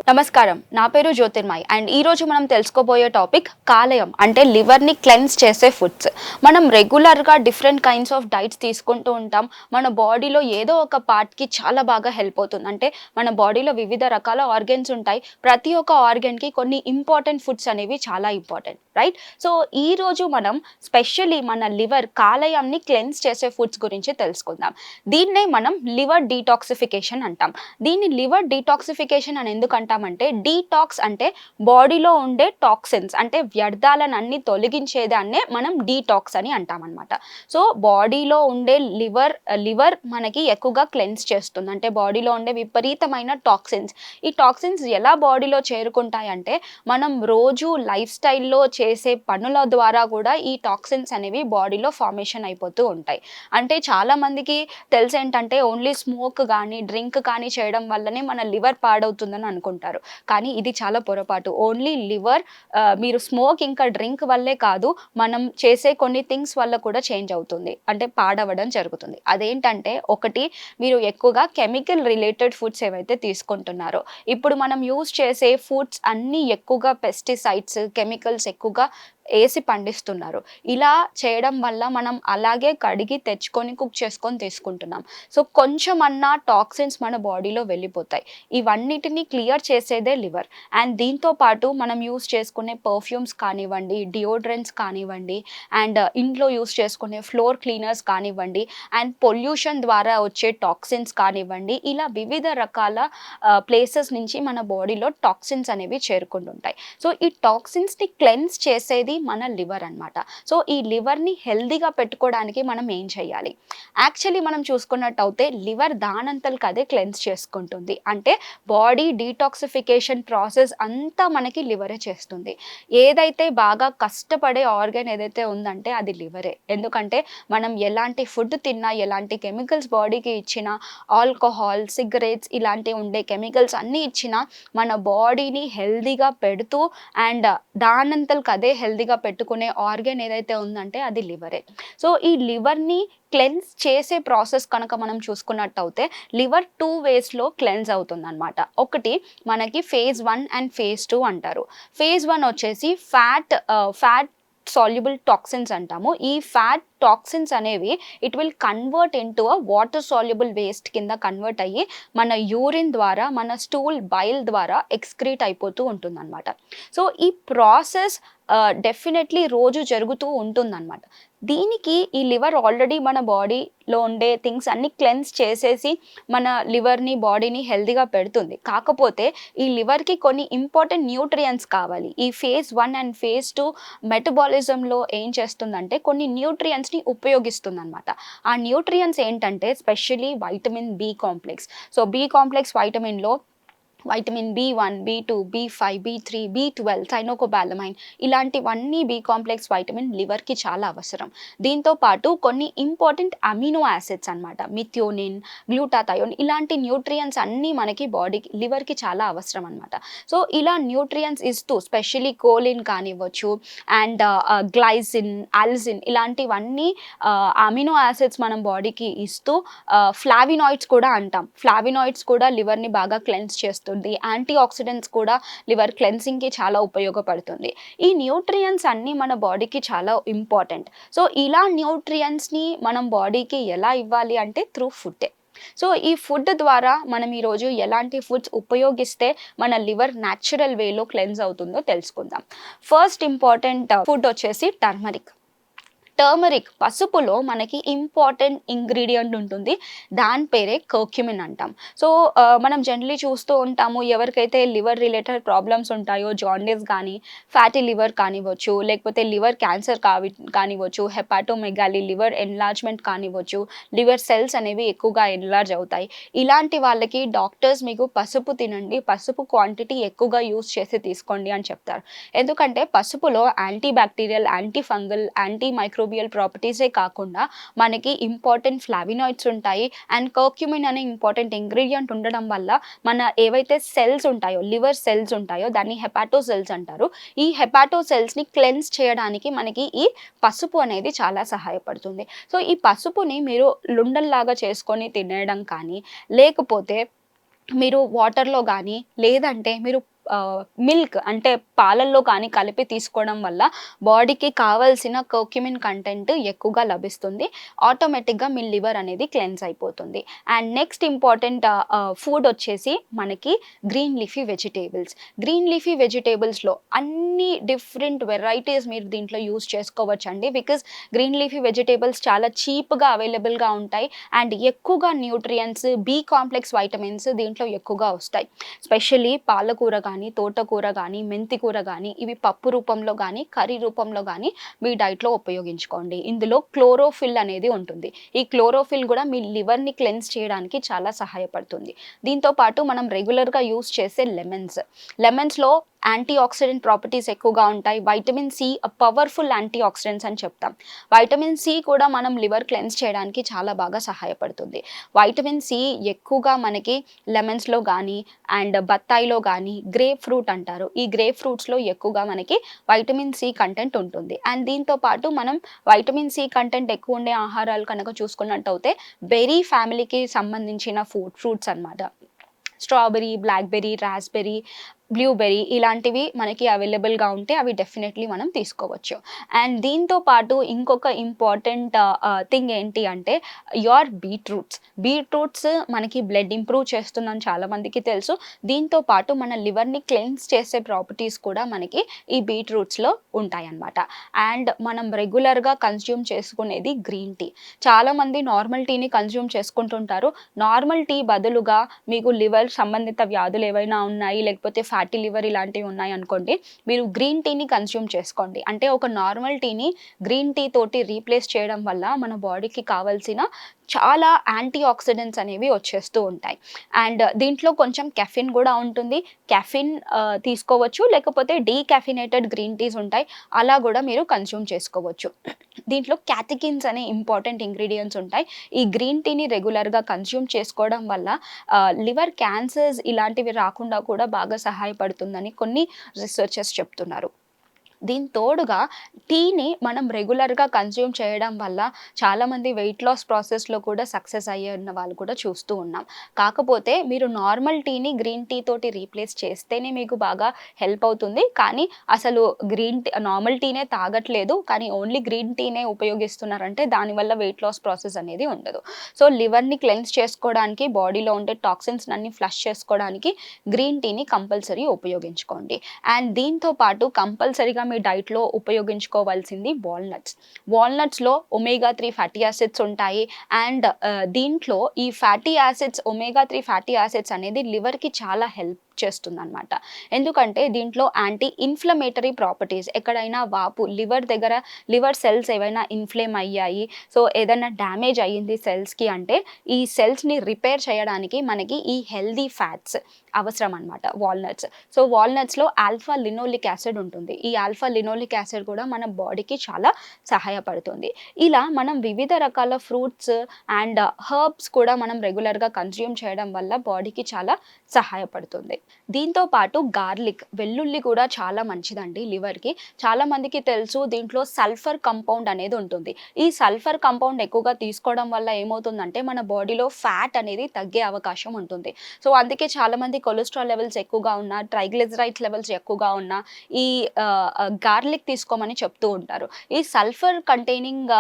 నమస్కారం, నా పేరు జ్యోతిర్మయి అండ్ ఈరోజు మనం తెలుసుకోబోయే టాపిక్ కాలేయం అంటే లివర్ని క్లెన్స్ చేసే ఫుడ్స్. మనం రెగ్యులర్గా డిఫరెంట్ కైండ్స్ ఆఫ్ డైట్స్ తీసుకుంటూ ఉంటాం. మన బాడీలో ఏదో ఒక పార్ట్కి చాలా బాగా హెల్ప్ అవుతుంది. అంటే మన బాడీలో వివిధ రకాల ఆర్గన్స్ ఉంటాయి. ప్రతి ఒక్క ఆర్గన్కి కొన్ని ఇంపార్టెంట్ ఫుడ్స్ అనేవి చాలా ఇంపార్టెంట్, రైట్? సో ఈరోజు మనం స్పెషల్లీ మన లివర్ కాలేయాన్ని క్లెన్స్ చేసే ఫుడ్స్ గురించి తెలుసుకుందాం. దీన్నే మనం లివర్ డీటాక్సిఫికేషన్ అంటాం. దీన్ని లివర్ డీటాక్సిఫికేషన్ అని ఎందుకు అంటామంటే, డీటాక్స్ అంటే బాడీలో ఉండే టాక్సిన్స్ అంటే వ్యర్థాలను అన్ని తొలగించేదాన్నే మనం డీటాక్స్ అని అంటామన్నమాట. సో బాడీలో ఉండే లివర్ మనకి ఎక్కువగా క్లెన్స్ చేస్తుంది. అంటే బాడీలో ఉండే విపరీతమైన టాక్సిన్స్, ఈ టాక్సిన్స్ ఎలా బాడీలో చేరుకుంటాయంటే మనం రోజు లైఫ్ స్టైల్లో చేసే పనుల ద్వారా కూడా ఈ టాక్సిన్స్ అనేవి బాడీలో ఫార్మేషన్ అయిపోతూ ఉంటాయి. అంటే చాలా మందికి తెలిసేంటంటే ఓన్లీ స్మోక్ కానీ డ్రింక్ కానీ చేయడం వల్లనే మన లివర్ పాడవుతుందని అనుకుంటారు. కానీ ఇది చాలా పొరపాటు. ఓన్లీ లివర్ మీరు స్మోక్ ఇంకా డ్రింక్ వల్లే కాదు, మనం చేసే కొన్ని థింగ్స్ వల్ల కూడా చేంజ్ అవుతుంది, అంటే పాడవడం జరుగుతుంది. అదేంటంటే, ఒకటి, మీరు ఎక్కువగా కెమికల్ రిలేటెడ్ ఫుడ్స్ ఏవైతే తీసుకుంటున్నారో, ఇప్పుడు మనం యూజ్ చేసే ఫుడ్స్ అన్నీ ఎక్కువగా పెస్టిసైడ్స్, కెమికల్స్ ఎక్కువగా వేసి పండిస్తున్నారు. ఇలా చేయడం వల్ల మనం అలాగే కడిగి తెచ్చుకొని కుక్ చేసుకొని తీసుకుంటున్నాం. సో కొంచెమన్నా టాక్సిన్స్ మన బాడీలో వెళ్ళిపోతాయి. ఇవన్నిటిని క్లియర్ చేసేదే లివర్. అండ్ దీంతో పాటు మనం యూస్ చేసుకునే పర్ఫ్యూమ్స్ కానివ్వండి, డియోడ్రెంట్స్ కానివ్వండి, అండ్ ఇంట్లో యూస్ చేసుకునే ఫ్లోర్ క్లీనర్స్ కానివ్వండి, అండ్ పొల్యూషన్ ద్వారా వచ్చే టాక్సిన్స్ కానివ్వండి, ఇలా వివిధ రకాల ప్లేసెస్ నుంచి మన బాడీలో టాక్సిన్స్ అనేవి చేరుకుంటుంటాయి. సో ఈ టాక్సిన్స్ని క్లెన్స్ చేసేది మన లివర్ అన్నమాట. సో ఈ లివర్ని హెల్దీగా పెట్టుకోవడానికి మనం ఏం చేయాలి? యాక్చువల్లీ మనం చూసుకున్నట్టయితే లివర్ దానంతలకు అదే క్లెన్స్ చేసుకుంటుంది. అంటే బాడీ డీటాక్సిఫికేషన్ ప్రాసెస్ అంతా మనకి లివరే చేస్తుంది. ఏదైతే బాగా కష్టపడే ఆర్గన్ ఏదైతే ఉందంటే అది లివరే. ఎందుకంటే మనం ఎలాంటి ఫుడ్ తిన్నా, ఎలాంటి కెమికల్స్ బాడీకి ఇచ్చినా, ఆల్కహాల్, సిగరెట్స్ ఇలాంటి ఉండే కెమికల్స్ అన్నీ ఇచ్చినా మన బాడీని హెల్దీగా పెడుతూ అండ్ దానంతలకు అదే హెల్దీగా పెట్టుకునే ఆర్గన్ ఏదైతే ఉందంటే అది లివరే. సో ఈ లివర్ని క్లెన్స్ చేసే ప్రాసెస్ కనుక మనం చూసుకున్నట్టయితే లివర్ 2 వేస్లో క్లెన్స్ అవుతుందన్నమాట. ఒకటి, మనకి ఫేజ్ 1 అండ్ ఫేజ్ 2 అంటారు. ఫేజ్ 1 వచ్చేసి ఫ్యాట్ సాల్యుబుల్ టాక్సిన్స్ అంటాము. ఈ ఫ్యాట్ టాక్సిన్స్ అనేవి it will convert into a water soluble waste కింద కన్వర్ట్ అయ్యి మన యూరిన్ ద్వారా, మన స్టూల్ బైల్ ద్వారా ఎక్స్క్రీట్ అయిపోతూ ఉంటుందన్నమాట. సో ఈ ప్రాసెస్ డెఫినెట్లీ రోజు జరుగుతూ ఉంటుందన్నమాట. దీనికి ఈ లివర్ ఆల్రెడీ మన బాడీలో ఉండే థింగ్స్ అన్ని క్లెన్స్ చేసేసి మన లివర్ని, బాడీని హెల్తీగా పెడుతుంది. కాకపోతే ఈ లివర్కి కొన్ని ఇంపార్టెంట్ న్యూట్రియంట్స్ కావాలి. ఈ ఫేజ్ 1 అండ్ ఫేజ్ 2 మెటబాలిజంలో ఏం చేస్తుందంటే కొన్ని న్యూట్రియంట్స్ని ఉపయోగిస్తుంది అనమాట. ఆ న్యూట్రియంట్స్ ఏంటంటే especially vitamin B complex. So B complex వైటమిన్లో vitamin బి1, బి2, బి5, బి3, B12, సైనోకోబాలమైన్ ఇలాంటివన్నీ బి కాంప్లెక్స్ వైటమిన్ లివర్కి చాలా అవసరం. దీంతో పాటు కొన్ని ఇంపార్టెంట్ అమినో యాసిడ్స్ అన్నమాట, మిథియోనిన్, గ్లూటాథయోన్ ఇలాంటి న్యూట్రియంట్స్ అన్నీ మనకి బాడీకి, లివర్కి చాలా అవసరం అనమాట. సో ఇలా న్యూట్రియంట్స్ ఇస్తూ స్పెషలీ కోలిన్ కానివ్వచ్చు అండ్ గ్లైసిన్, అల్జిన్ ఇలాంటివన్నీ అమినో యాసిడ్స్ మనం బాడీకి ఇస్తూ ఫ్లావినాయిడ్స్ కూడా అంటాం. ఫ్లావినాయిడ్స్ కూడా లివర్ని బాగా క్లెన్స్ చేస్తుంది. యాంటీ ఆక్సిడెంట్స్ కూడా లివర్ క్లెన్సింగ్కి చాలా ఉపయోగపడుతుంది. ఈ న్యూట్రియంట్స్ అన్నీ మన బాడీకి చాలా ఇంపార్టెంట్. సో ఇలా న్యూట్రియంట్స్ని మనం బాడీకి ఎలా ఇవ్వాలి అంటే త్రూ ఫుడ్డే. సో ఈ ఫుడ్ ద్వారా మనం ఈరోజు ఎలాంటి ఫుడ్స్ ఉపయోగిస్తే మన లివర్ న్యాచురల్ వేలో క్లెన్స్ అవుతుందో తెలుసుకుందాం. ఫస్ట్ ఇంపార్టెంట్ ఫుడ్ వచ్చేసి టర్మరిక్. పసుపులో మనకి ఇంపార్టెంట్ ఇంగ్రీడియంట్ ఉంటుంది, దాని పేరే కర్క్యుమిన్ అంటాం. సో మనం జనరలీ చూస్తూ ఉంటాము, ఎవరికైతే లివర్ రిలేటెడ్ ప్రాబ్లమ్స్ ఉంటాయో, జాండీస్ కానీ, ఫ్యాటీ లివర్ కానివ్వచ్చు, లేకపోతే లివర్ క్యాన్సర్ కానివ్వచ్చు, హెపాటోమెగాలీ, లివర్ ఎన్లార్జ్మెంట్ కానివ్వచ్చు, లివర్ సెల్స్ అనేవి ఎక్కువగా ఎన్లార్జ్ అవుతాయి. ఇలాంటి వాళ్ళకి డాక్టర్స్ మీకు పసుపు తినండి, పసుపు క్వాంటిటీ ఎక్కువగా యూస్ చేసి తీసుకోండి అని చెప్తారు. ఎందుకంటే పసుపులో anti bacterial, anti fungal, anti microbial ప్రాపర్టీసే కాకుండా మనకి ఇంపార్టెంట్ ఫ్లావినాయిడ్స్ ఉంటాయి. అండ్ కర్క్యుమిన్ అనే ఇంపార్టెంట్ ఇంగ్రీడియంట్ ఉండడం వల్ల మన ఏవైతే సెల్స్ ఉంటాయో, లివర్ సెల్స్ ఉంటాయో, దాన్ని హెపాటో సెల్స్ అంటారు. ఈ హెపాటో సెల్స్ని క్లెన్స్ చేయడానికి మనకి ఈ పసుపు అనేది చాలా సహాయపడుతుంది. సో ఈ పసుపుని మీరు లుండల్లాగా చేసుకొని తినేయడం కానీ, లేకపోతే మీరు వాటర్‌లో గానీ, లేదంటే మీరు మిల్క్ అంటే పాలల్లో కానీ కలిపి తీసుకోవడం వల్ల బాడీకి కావాల్సిన కర్క్యుమిన్ కంటెంట్ ఎక్కువగా లభిస్తుంది. ఆటోమేటిక్‌గా మీ లివర్ అనేది క్లెన్స్ అయిపోతుంది. అండ్ నెక్స్ట్ ఇంపార్టెంట్ ఫుడ్ వచ్చేసి మనకి green leafy vegetables. Green leafy వెజిటబుల్స్‌లో అన్ని డిఫరెంట్ వెరైటీస్ మీరు దీంట్లో యూజ్ చేసుకోవచ్చండి. బికాజ్ గ్రీన్ లీఫీ వెజిటబుల్స్ చాలా చీప్‌గా అవైలబుల్‌గా ఉంటాయి. అండ్ ఎక్కువగా న్యూట్రియంట్స్, బి కాంప్లెక్స్ వైటమిన్స్ దీంట్లో ఎక్కువగా వస్తాయి. స్పెషల్లీ పాలకూర గానీ, తోటకూర గానీ, మెంతి కూర గానీ, ఇవి పప్పు రూపంలో గానీ, కర్రీ రూపంలో గానీ మీ డైట్‌లో ఉపయోగించుకోండి. ఇందులో క్లోరోఫిల్ అనేది ఉంటుంది. ఈ క్లోరోఫిల్ గూడా మీ లివర్‌ని క్లెన్స్ చేయడానికి చాలా సహాయపడుతుంది. దీంతో పాటు మనం రెగ్యులర్‌గా యూజ్ చేసే లెమన్స్‌లో యాంటీ ఆక్సిడెంట్ ప్రాపర్టీస్ ఎక్కువగా ఉంటాయి. Vitamin C powerful antioxidants అని చెప్తాం. వైటమిన్ సి కూడా మనం లివర్ క్లెన్స్ చేయడానికి చాలా బాగా సహాయపడుతుంది. వైటమిన్ సి ఎక్కువగా మనకి లెమన్స్‌లో గానీ, అండ్ బత్తాయిలో గానీ, గ్రేప్ ఫ్రూట్ అంటారు. ఈ గ్రేప్ ఫ్రూట్స్‌లో ఎక్కువగా మనకి వైటమిన్ సి కంటెంట్ ఉంటుంది. అండ్ దీంతో పాటు మనం వైటమిన్ సి కంటెంట్ ఎక్కువ ఉండే ఆహారాలు కనుక చూసుకున్నట్టయితే బెర్రీ ఫ్యామిలీకి సంబంధించిన ఫ్రూట్స్ అన్నమాట. స్ట్రాబెర్రీ, బ్లాక్‌బెర్రీ, రాస్‌బెర్రీ, బ్లూబెర్రీ ఇలాంటివి మనకి అవైలబుల్‌గా ఉంటే అవి డెఫినెట్‌లీ మనం తీసుకోవచ్చు. అండ్ దీంతో పాటు ఇంకొక ఇంపార్టెంట్ థింగ్ ఏంటి అంటే బీట్రూట్స్ మనకి బ్లడ్ ఇంప్రూవ్ చేస్తుందని చాలామందికి తెలుసు. దీంతో పాటు మన లివర్‌ని క్లెన్స్ చేసే ప్రాపర్టీస్ కూడా మనకి ఈ బీట్రూట్స్‌లో ఉంటాయన్నమాట. అండ్ మనం రెగ్యులర్‌గా కన్జ్యూమ్ చేసుకునేది గ్రీన్ టీ. చాలామంది నార్మల్ టీని కన్జ్యూమ్ చేసుకుంటుంటారు. నార్మల్ టీ బదులుగా మీకు లివర్ సంబంధిత వ్యాధులు ఏవైనా ఉన్నాయి, లేకపోతే ఫ్యాటీ లివర్ ఇలాంటివి ఉన్నాయనుకోండి, మీరు గ్రీన్ టీని కన్జ్యూమ్ చేసుకోండి. అంటే ఒక నార్మల్ టీని గ్రీన్ టీ తోటి రీప్లేస్ చేయడం వల్ల మన బాడీకి కావాల్సిన చాలా యాంటీ ఆక్సిడెంట్స్ అనేవి వచ్చేస్తూ ఉంటాయి. అండ్ దీంట్లో కొంచెం కెఫిన్ కూడా ఉంటుంది. కెఫిన్ తీసుకోవచ్చు, లేకపోతే డీకాఫినేటెడ్ గ్రీన్ టీస్ ఉంటాయి. అలా కూడా మీరు కన్జ్యూమ్ చేసుకోవచ్చు. దీంట్లో క్యాటకిన్స్ అనే ఇంపార్టెంట్ ఇంగ్రీడియంట్స్ ఉంటాయి. ఈ గ్రీన్ టీని రెగ్యులర్‌గా కన్జ్యూమ్ చేసుకోవడం వల్ల లివర్ క్యాన్సర్స్ ఇలాంటివి రాకుండా కూడా బాగా సహాయపడుతుందని కొన్ని రీసెర్చర్స్ చెప్తున్నారు. దీనికి తోడుగా టీని మనం రెగ్యులర్‌గా కన్జ్యూమ్ చేయడం వల్ల చాలామంది వెయిట్ లాస్ ప్రాసెస్‌లో కూడా సక్సెస్ అయ్యిన వాళ్ళు కూడా చూస్తూ ఉన్నాం. కాకపోతే మీరు నార్మల్ టీని గ్రీన్ టీ తోటి రీప్లేస్ చేస్తేనే మీకు బాగా హెల్ప్ అవుతుంది. కానీ అసలు నార్మల్ టీనే తాగట్లేదు, కానీ ఓన్లీ గ్రీన్ టీనే ఉపయోగిస్తున్నారంటే దానివల్ల వెయిట్ లాస్ ప్రాసెస్ అనేది ఉండదు. సో లివర్‌ని క్లెన్స్ చేసుకోవడానికి, బాడీలో ఉండే టాక్సిన్స్‌నన్నీ ఫ్లష్ చేసుకోవడానికి గ్రీన్ టీని కంపల్సరీ ఉపయోగించుకోండి. అండ్ దీంతో పాటు కంపల్సరీగా మీ డైట్‌లో ఉపయోగించుకోవాల్సింది వాల్నట్స్‌లో ఒమేగా 3 ఫ్యాటీ యాసిడ్స్ ఉంటాయి. అండ్ దీంట్లో ఈ ఒమేగా 3 ఫ్యాటీ యాసిడ్స్ అనేది లివర్‌కి చాలా హెల్ప్ చేస్తుందన్నమాట. ఎందుకంటే దీంట్లో యాంటీ ఇన్‌ఫ్లమేటరీ ప్రాపర్టీస్, ఎక్కడైనా వాపు లివర్ సెల్స్ ఏవైనా ఇన్‌ఫ్లేమ్ అయ్యాయి, సో ఏదైనా డ్యామేజ్ అయ్యింది సెల్స్‌కి అంటే ఈ సెల్స్‌ని రిపేర్ చేయడానికి మనకి ఈ హెల్తీ ఫ్యాట్స్ అవసరం అన్నమాట వాల్నట్స్. సో వాల్నట్స్‌లో ఆల్ఫా లినోలిక్ యాసిడ్ ఉంటుంది. ఈ ఆల్ఫా లినోలిక్ యాసిడ్ కూడా మన బాడీకి చాలా సహాయపడుతుంది. ఇలా మనం వివిధ రకాల ఫ్రూట్స్ అండ్ హెర్బ్స్ కూడా మనం రెగ్యులర్‌గా కన్జ్యూమ్ చేయడం వల్ల బాడీకి చాలా సహాయపడుతుంది. దీంతో పాటు వెల్లుల్లి కూడా చాలా మంచిదండి లివర్‌కి. చాలా మందికి తెలుసు దీంట్లో సల్ఫర్ కంపౌండ్ అనేది ఉంటుంది. ఈ సల్ఫర్ కంపౌండ్ ఎక్కువగా తీసుకోవడం వల్ల ఏమవుతుందంటే మన బాడీలో ఫ్యాట్ అనేది తగ్గే అవకాశం ఉంటుంది. సో అందుకే చాలామంది కొలెస్ట్రాల్ లెవెల్స్ ఎక్కువగా ఉన్నా, ట్రైగ్లిజరైడ్స్ లెవెల్స్ ఎక్కువగా ఉన్నా ఈ గార్లిక్ తీసుకోమని చెప్తూ ఉంటారు. ఈ సల్ఫర్ కంటైనింగ్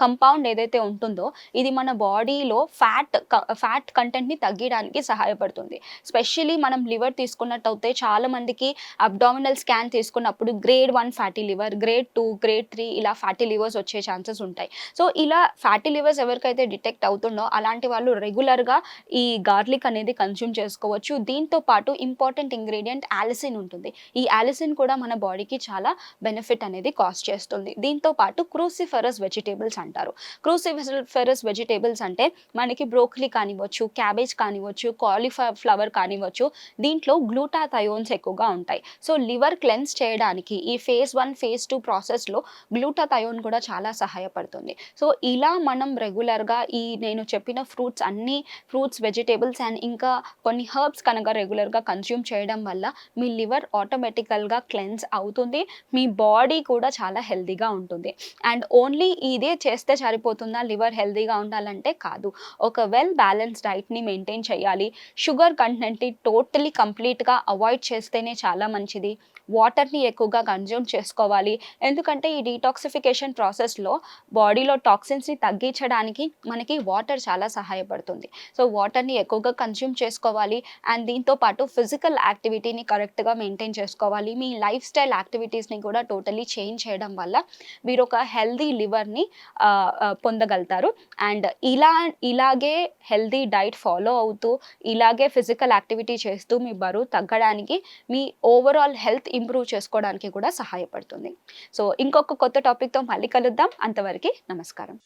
కంపౌండ్ ఏదైతే ఉంటుందో ఇది మన బాడీలో ఫ్యాట్ కంటెంట్‌ని తగ్గియడానికి సహాయపడుతుంది. స్పెషల్లీ మనం లివర్ తీసుకున్నట్టయితే చాలా మందికి అబ్డామినల్ స్కాన్ తీసుకున్నప్పుడు grade 1 fatty liver, grade 2, grade 3 ఇలా ఫ్యాటీ లివర్స్ వచ్చే ఛాన్సెస్ ఉంటాయి. సో ఇలా ఫ్యాటీ లివర్స్ ఎవరికైతే డిటెక్ట్ అవుతుందో అలాంటి వాళ్ళు రెగ్యులర్‌గా ఈ గార్లిక్ అనేది కన్జ్యూమ్ చేసుకోవచ్చు. దీంతో పాటు ఇంపార్టెంట్ ఇంగ్రీడియంట్ ఆలిసిన్ ఉంటుంది. ఈ ఆలిసిన్ కూడా మన బాడీకి చాలా బెనిఫిట్ అనేది కాజ్ చేస్తుంది. దీంతో పాటు క్రూసిఫెరస్ వెజిటబుల్స్ అంటారు. క్రూసిఫెరస్ వెజిటబుల్స్ అంటే మనకి బ్రోకలీ కానివ్వచ్చు, క్యాబేజ్ కానివ్వచ్చు, కాలీఫ్లవర్ కానివ్వచ్చు, దీంట్లో దాంట్లో గ్లూటాథయోన్స్ ఎక్కువగా ఉంటాయి. సో లివర్ క్లెన్స్ చేయడానికి ఈ ఫేజ్ 1, ఫేజ్ 2 ప్రాసెస్‌లో గ్లూటాథయోన్ కూడా చాలా సహాయపడుతుంది. సో ఇలా మనం రెగ్యులర్‌గా నేను చెప్పిన ఫ్రూట్స్, వెజిటబుల్స్ అండ్ ఇంకా కొన్ని హెర్బ్స్ కనుక రెగ్యులర్‌గా కన్జ్యూమ్ చేయడం వల్ల మీ లివర్ ఆటోమేటికల్‌గా క్లెన్స్ అవుతుంది. మీ బాడీ కూడా చాలా హెల్తీగా ఉంటుంది. అండ్ ఓన్లీ ఇదే చేస్తే సరిపోతుందా లివర్ హెల్తీగా ఉండాలంటే కాదు. ఒక వెల్ బ్యాలెన్స్ డైట్‌ని మెయింటైన్ చేయాలి. షుగర్ కంటెంట్‌ని టోటలీ కంప్లీట్‌గా అవాయిడ్ చేస్తేనే చాలా మంచిది. వాటర్‌ని ఎక్కువగా కన్జ్యూమ్ చేసుకోవాలి. ఎందుకంటే ఈ డీటాక్సిఫికేషన్ ప్రాసెస్‌లో బాడీలో టాక్సిన్స్‌ని తగ్గించడానికి మనకి వాటర్ చాలా సహాయపడుతుంది. సో వాటర్‌ని ఎక్కువగా కన్జ్యూమ్ చేసుకోవాలి. అండ్ దీంతో పాటు ఫిజికల్ యాక్టివిటీని కరెక్ట్‌గా మెయింటైన్ చేసుకోవాలి. మీ లైఫ్ స్టైల్ యాక్టివిటీస్‌ని కూడా టోటలీ చేంజ్ చేయడం వల్ల మీరు ఒక హెల్తీ లివర్‌ని పొందగలుగుతారు. అండ్ ఇలాగే హెల్తీ డైట్ ఫాలో అవుతూ, ఇలాగే ఫిజికల్ యాక్టివిటీ చేస్తూ మీ బరువు తగ్గడానికి, మీ ఓవరాల్ హెల్త్ ఇంప్రూవ్ చేసుకోవడానికి కూడా సహాయపడుతుంది. సో ఇంకొక కొత్త టాపిక్‌తో మళ్ళీ కలుద్దాం. అంతవరకి నమస్కారం.